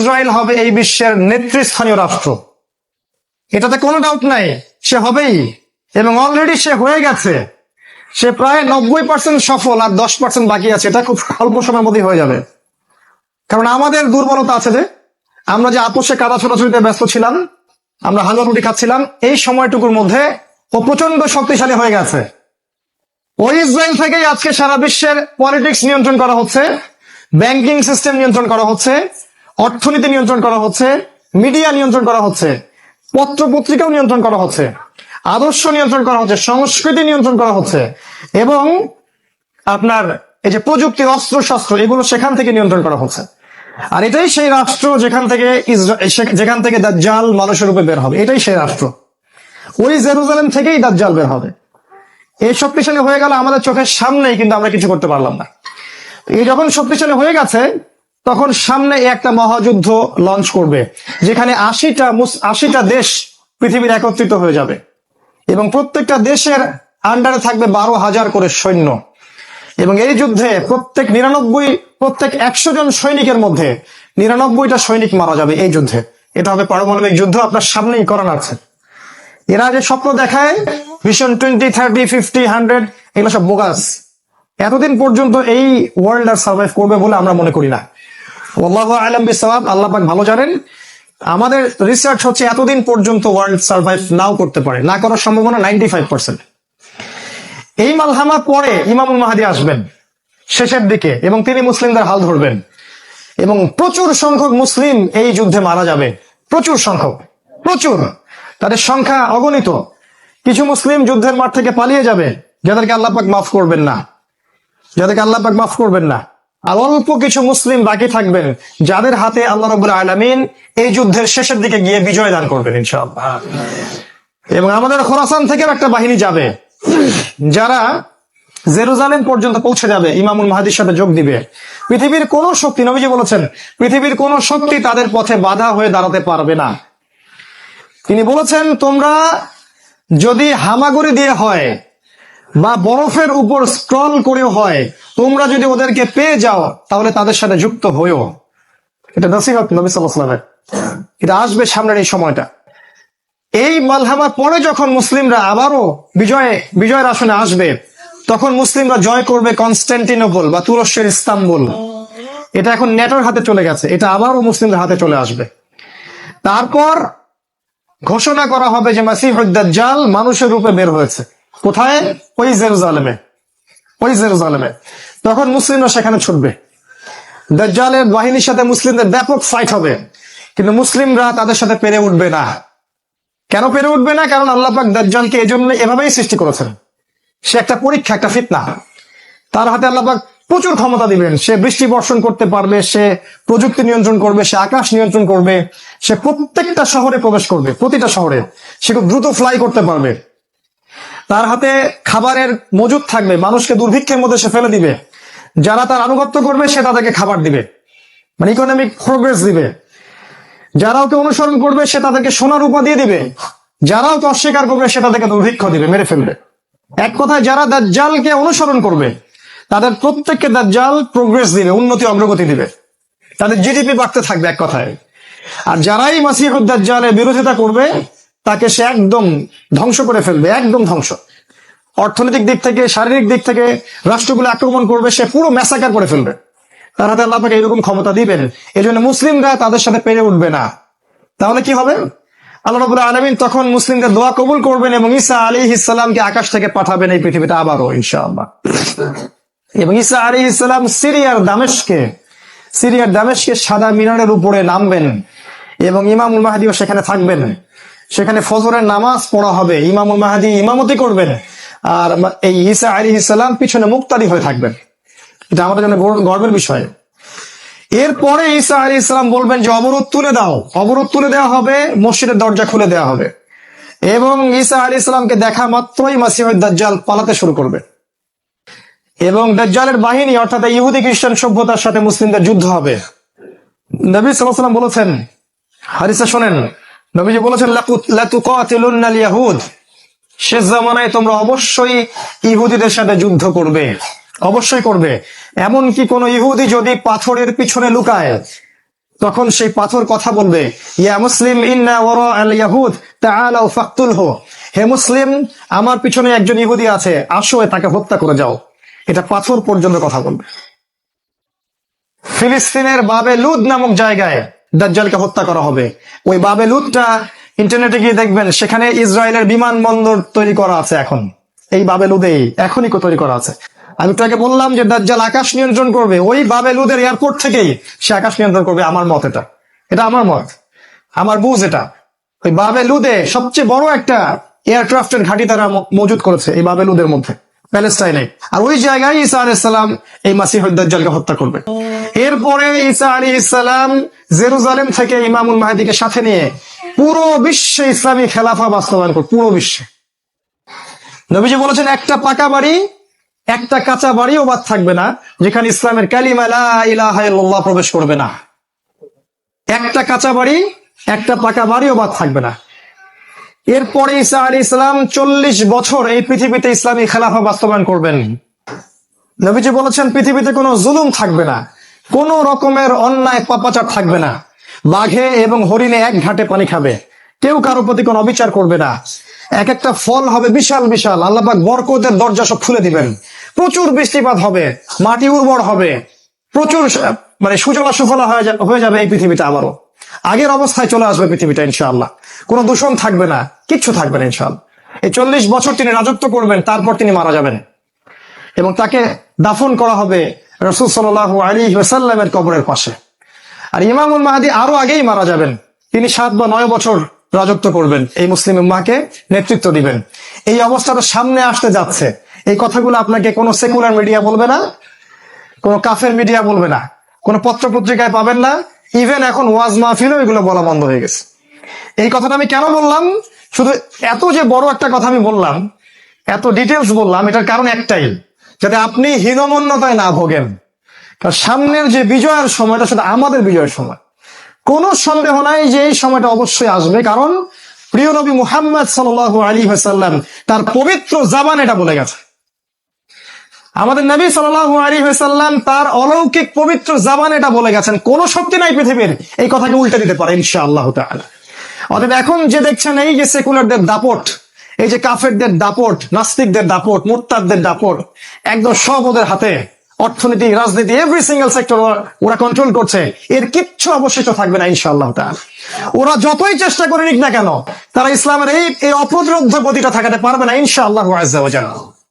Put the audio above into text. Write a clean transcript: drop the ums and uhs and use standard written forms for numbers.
Israel হবে এই বিশ্বের নেতৃস্থানীয় রাষ্ট্র, এটাতে কোনো ডাউট নাই, সে হবেই, এবং অলরেডি সে হয়ে গেছে। সে প্রায় 90% সফল, আর 10% বাকি আছে। এটা খুব অল্প সময়ের মধ্যেই হয়ে যাবে। কারণ আমাদের দুর্বলতা আছে যে আমরা যে আপোষে কাদা ছোটাছুটিতে ব্যস্ত ছিলাম, আমরা হাঙ্গা রুটি খাচ্ছিলাম, এই সময়টুকুর মধ্যে ও প্রচন্ড শক্তিশালী হয়ে গেছে। ওই ইসরায়েল থেকেই আজকে সারা বিশ্বের পলিটিক্স নিয়ন্ত্রণ করা হচ্ছে, ব্যাংকিং সিস্টেম নিয়ন্ত্রণ করা হচ্ছে, অর্থনীতি নিয়ন্ত্রণ করা হচ্ছে, মিডিয়া নিয়ন্ত্রণ করা হচ্ছে, পত্র পত্রিকাও নিয়ন্ত্রণ করা হচ্ছে, আদর্শ নিয়ন্ত্রণ করা হচ্ছে, সংস্কৃতি নিয়ন্ত্রণ করা হচ্ছে, এবং আপনার এই যে প্রযুক্তি, অস্ত্র শস্ত্র, এগুলো সেখান থেকে নিয়ন্ত্রণ করা হচ্ছে। আর এটাই সেই রাষ্ট্র যেখান থেকে দাজ্জাল মানুষের রূপে বের হবে। এটাই সেই রাষ্ট্র। ওই জেরুজালেম থেকেই দাজ্জাল বের হবে। এই শক্তিশালী হয়ে গেল আমাদের চোখের সামনেই, কিন্তু আমরা কিছু করতে পারলাম না। এই যখন শক্তিশালী হয়ে গেছে, তখন সামনে একটা মহাযুদ্ধ লঞ্চ করবে, যেখানে 80টা দেশ পৃথিবীর একত্রিত হয়ে যাবে, এবং প্রত্যেকটা দেশের আন্ডারে থাকবে 12,000 করে সৈন্য। এবং এই যুদ্ধে প্রত্যেক 100 জন সৈনিকের মধ্যে 99টা সৈনিক মারা যাবে এই যুদ্ধে। এটা হবে পারমাণবিক যুদ্ধ, আপনার সামনেই করান আছে। এরা যে স্বপ্ন দেখায় ভিশন 20, 30, 50, 100, এগুলো সব বোগাস। এতদিন পর্যন্ত এই ওয়ার্ল্ড আর সার্ভাইভ করবে বলে আমরা মনে করি না। আল্লাহু আ'লাম বিসওয়াব, আল্লাহ পাক ভালো জানেন। আমাদের রিসার্চ হচ্ছে এতদিন পর্যন্ত ওয়ার্ল্ড সার্ভাইভ নাও করতে পারে, না করার সম্ভাবনা 95%। এই মালহামা পরে ইমামুল মাহদী আসবেন শেষের দিকে, এবং তিনি মুসলিমদের হাল ধরবেন, এবং প্রচুর সংখ্যক মুসলিম এই যুদ্ধে মারা যাবে। প্রচুর সংখ্যক, প্রচুর, তাদের সংখ্যা অগণিত। কিছু মুসলিম যুদ্ধের মাঠ থেকে পালিয়ে যাবে, যাদেরকে আল্লাহ পাক মাফ করবেন না, আর অল্প কিছু মুসলিম বাকি থাকবেন, যাদের হাতে আল্লাহ রাব্বুল আলামিন এই যুদ্ধের শেষের দিকে গিয়ে বিজয় দান করবেন ইনশাআল্লাহ। এবং আমাদের খোরাসান থেকেও একটা বাহিনী যাবে, যারা জেরুজালেম পর্যন্ত পৌঁছে যাবে, ইমামুল মাহদীর সাথে যোগ দিবে। পৃথিবীর কোন শক্তি, নবীজি বলেছেন, পৃথিবীর কোন শক্তি তাদের পথে বাধা হয়ে দাঁড়াতে পারবে না। তিনি বলেছেন, তোমরা যদি হামাগুড়ি দিয়ে হয় বা বরফের উপর স্ক্রল করেও হয়, তোমরা যদি ওদেরকে পেয়ে যাও, তাহলে তাদের সাথে যুক্ত হয়েও। এটা নসিহত নবী সাল্লাল্লাহু আলাইহি ওয়াসাল্লামের। এটা আসবে সামনের এই সময়টা। এই মালহামার পরে যখন মুসলিমরা আবারও বিজয়ের আসনে আসবে, তখন মুসলিমরা জয় করবে কনস্টান্টিনোপল বা তুরস্কের ইস্তাম্বুল। এটা এখন নেটোর হাতে চলে গেছে, এটা আবারও মুসলিমদের হাতে চলে আসবে। তারপর ঘোষণা করা হবে যে মাসিহুদ দাজ্জাল মানুষের রূপে বের হয়েছে। কোথায়? ওই জেরুজালেমে। তখন মুসলিমরা সেখানে ছুটবে। দাজ্জালের বাহিনীর সাথে মুসলিমদের ব্যাপক ফাইট হবে, কিন্তু মুসলিমরা তাদের সাথে পেরে উঠবে না। কেন পেরে উঠবে না? কারণ আল্লাহ পাক দাজ্জালকে এজন্য এভাবেই সৃষ্টি করেছেন। সে একটা পরীক্ষা, একটা ফিতনা। তার হাতে আল্লাহ পাক প্রচুর ক্ষমতা দিবেন। সে বৃষ্টি বর্ষণ করতে পারবে, সে প্রযুক্তি নিয়ন্ত্রণ করবে, সে আকাশ নিয়ন্ত্রণ করবে, সে প্রত্যেকটা শহরে প্রবেশ করবে, প্রতিটা শহরে সে খুব দ্রুত ফ্লাই করতে পারবে। তার হাতে খাবারের মজুদ থাকবে, মানুষকে দুর্ভিক্ষের মধ্যে সে ফেলে দিবে। যারা তার আনুগত্য করবে সে তাদেরকে খাবার দিবে, মানে ইকোনমিক প্রোগ্রেস দিবে। যারা ওকে অনুসরণ করবে সে তাদেরকে সোনা রূপা দিয়ে দিবে। যারা ওকে অস্বীকার করবে সে তাদেরকে দুর্ভিক্ষ দিবে, মেরে ফেলবে। এক কথায় যারা দাজ্জালকে অনুসরণ করবে তাদের প্রত্যেককে দাজ্জাল প্রোগ্রেস দিবে, উন্নতি অগ্রগতি দিবে, তাদের জিডিপি বাড়তে থাকবে এক কথায়। আর যারাই মাসিহুদ দাজ্জালের বিরোধিতা করবে তাকে সে একদম ধ্বংস করে ফেলবে, একদম ধ্বংস। অর্থনৈতিক দিক থেকে, শারীরিক দিক থেকে রাষ্ট্রগুলো আক্রমণ করবে, সে পুরো ম্যাসাকার করে ফেলবে। তার হাতে আল্লাহ পাক এরকম ক্ষমতা দিবেন। এই জন্য মুসলিমরা তাদের সাথে পেরে উঠবে না। তাহলে কি হবে? আল্লাহ রাব্বুল আলামিন তখন মুসলিমদের দোয়া কবুল করবেন এবং ঈসা আলাইহিস সালামকে আকাশ থেকে পাঠাবেন এই পৃথিবীতে আবারও ইনশাআল্লাহ। এবং ঈসা আলাইহিস সালাম সিরিয়ার দামেস্কে সাদা মিনারের উপরে নামবেন, এবং ইমামুল মাহদীও সেখানে থাকবেন। সেখানে ফজরের নামাজ পড়া হবে, ইমামুল মাহদী ইমামতি করবেন, আর এই ঈসা আলাইহিস সালাম পিছনে মুক্তাদি হয়ে থাকবেন। এটা আমাদের জন্য গর্বের বিষয়। এরপরে ঈসা আলাইহিস সালাম বলবেন যে অবরোধ তুলে দেওয়া হবে, মসজিদের দরজা খুলে দেওয়া হবে, এবং ঈসা আলাইহিস সালামকে দেখা মাত্রই মাসিহুদ দাজ্জাল পালাতে শুরু করবে। এবং দাজ্জালের বাহিনী অর্থাৎ ইহুদি খ্রিস্টান সভ্যতার সাথে মুসলিমদের যুদ্ধ হবে। নবী সাল্লাল্লাহু আলাইহি ওয়াসাল্লাম বলেছেন, হাদিসে শোনেন, নবীজি বলেছেন, লাতুকাতিলুন্নাল ইয়াহুদ, শেষ জামানায় তোমরা অবশ্যই ইহুদিদের সাথে যুদ্ধ করবে, অবশ্যই করবে। এমনকি কোন ইহুদি যদি পাথরের পিছনে লুকায়, তখন সেই পাথর কথা বলবে, ইয়া মুসলিম ইন্না ওয়ারা আল ইয়াহুদ তাআলাউ ফাকতুলহু, হে মুসলিম, আমার পিছনে একজন ইহুদি আছে, আসো তাকে হত্যা করে যাও। এটা পাথর পর্যন্ত কথা বলবে। ফিলিস্তিনের বাবে লুদ নামক জায়গায় দাজ্জালকে হত্যা করা হবে। ওই বাবে লুদটা ইন্টারনেটে গিয়ে দেখবেন, সেখানে ইসরায়েলের বিমানবন্দর তৈরি করা আছে এখন। এই বাবে লুদেই এখনই তৈরি করা আছে। আমি একটু আগে বললাম যে দাজ্জাল আকাশ নিয়ন্ত্রণ করবে, ওই বাবে লুদের এয়ারপোর্ট থেকেই সে আকাশ নিয়ন্ত্রণ করবে। আমার মত এটা আমার মত, আমার বুঝ এটা। ওই বাবে লুদে সবচেয়ে বড় একটা এয়ারক্রাফটের ঘাঁটি তারা মজুদ করেছে এই বাবে লুদের মধ্যে, প্যালেস্টাইনে। আর ওই জায়গায় ঈসা আলাইহিস সালাম এই মাসিহুদ দাজ্জালকে হত্যা করবে। এরপরে ঈসা আলাইহিস সালাম জেরুজালেম থেকে ইমামুল মাহদিকে সাথে নিয়ে পুরো বিশ্বে ইসলামী খেলাফা বাস্তবায়ন করবে। পুরো বিশ্বে নবীজি বলেছেন, একটা পাকা বাড়ি, একটা কাঁচা বাড়িও বাদ থাকবে না যেখানে ইসলামের কালিমা লা ইলাহা ইল্লাল্লাহ প্রবেশ করবে না। একটা কাঁচা বাড়ি, একটা পাকা বাড়িও বাদ থাকবে না। এরপরে ঈসা আলাইহিস সালাম 40 বছর এই পৃথিবীতে ইসলামী খেলাফা বাস্তবায়ন করবেন। নবীজি বলেছেন, পৃথিবীতে কোনো জুলুম থাকবে না, কোন রকমের অন্যায় পাপাচার থাকবে না। বাঘে এবং হরিণে এক ঘাটে পানি খাবে, কেউ কারো প্রতি কোনো অবিচার করবে না। এক একটা ফল হবে বিশাল বিশাল, আল্লাহ পাক বরকতের দরজা সব খুলে দিবেন। প্রচুর বৃষ্টিপাত হবে, মাটি উর্বর হবে, প্রচুর সুজলা সুফলা হয়ে যাবে এই পৃথিবীটা। আবারও আগের অবস্থায় চলে আসবে পৃথিবীটা ইনশাআল্লাহ। কোনো দূষণ থাকবে না, কিচ্ছু থাকবে না ইনশাআল্লাহ। এই 40 বছর তিনি রাজত্ব করবেন, তারপর তিনি মারা যাবেন এবং তাকে দাফন করা হবে রাসূল সাল্লাল্লাহু আলাইহি ওয়াসাল্লামের কবরের পাশে। আর ইমামুল মাহদী আরো আগেই মারা যাবেন, তিনি 7 বা 9 বছর রাজত্ব করবেন, এই মুসলিম উম্মাহকে নেতৃত্ব দিবেন। এই অবস্থাটা সামনে আসতে যাচ্ছে। এই কথাগুলো আপনাকে কোনো সেকুলার মিডিয়া বলবে না, কোনো কাফের মিডিয়া বলবে না, কোনো পত্র পত্রিকায় পাবেন না। ইভেন এখন ওয়াজ মাহফিলও এগুলো বলা বন্ধ হয়ে গেছে। এই কথাটা আমি কেন বললাম, শুধু এত যে বড় একটা কথা আমি বললাম, এত ডিটেলস বললাম, এটার কারণ একটাই, যাতে আপনি হীনমন্যতায় না ভোগেন। কারণ সামনের যে বিজয়ের সময়টা, সেটা আমাদের বিজয়ের সময়। কোনো সন্দেহ নাই যে এই সময়টা অবশ্যই আসবে, কারণ প্রিয় নবী মুহাম্মদ সাল্লাল্লাহু আলাইহি ওয়াসাল্লাম তার পবিত্র জাবান এটা বলে গেছে। আমাদের নবী সাল্লাল্লাহু আলাইহি ওয়াসাল্লাম তার অলৌকিক পবিত্র জাবান এটা বলে গেছেন। কোন শক্তি নাই পৃথিবীর এই কথাকে উল্টে দিতে পারে ইনশাআল্লাহ তাআলা। অতএব এখন যে দেখছেন এই যে সেকুলারদের দাপট, এই যে কাফেরদের দাপট, নাস্তিকদের দাপট, মুরতাদদের দাপট, একদম সব ওদের হাতে। অর্থনীতি, রাজনীতি, এভরি সিঙ্গেল সেক্টর ওরা কন্ট্রোল করছে। এর কিচ্ছু অবশিষ্ট থাকবে না ইনশাআল্লাহ তাআলা। ওরা যতই চেষ্টা করে নিক না কেন, তারা ইসলামের এই অপ্রতিরোধ্য গতিটা ঠেকাতে পারবে না ইনশাআল্লাহু আযজা ওয়া জাল্লা।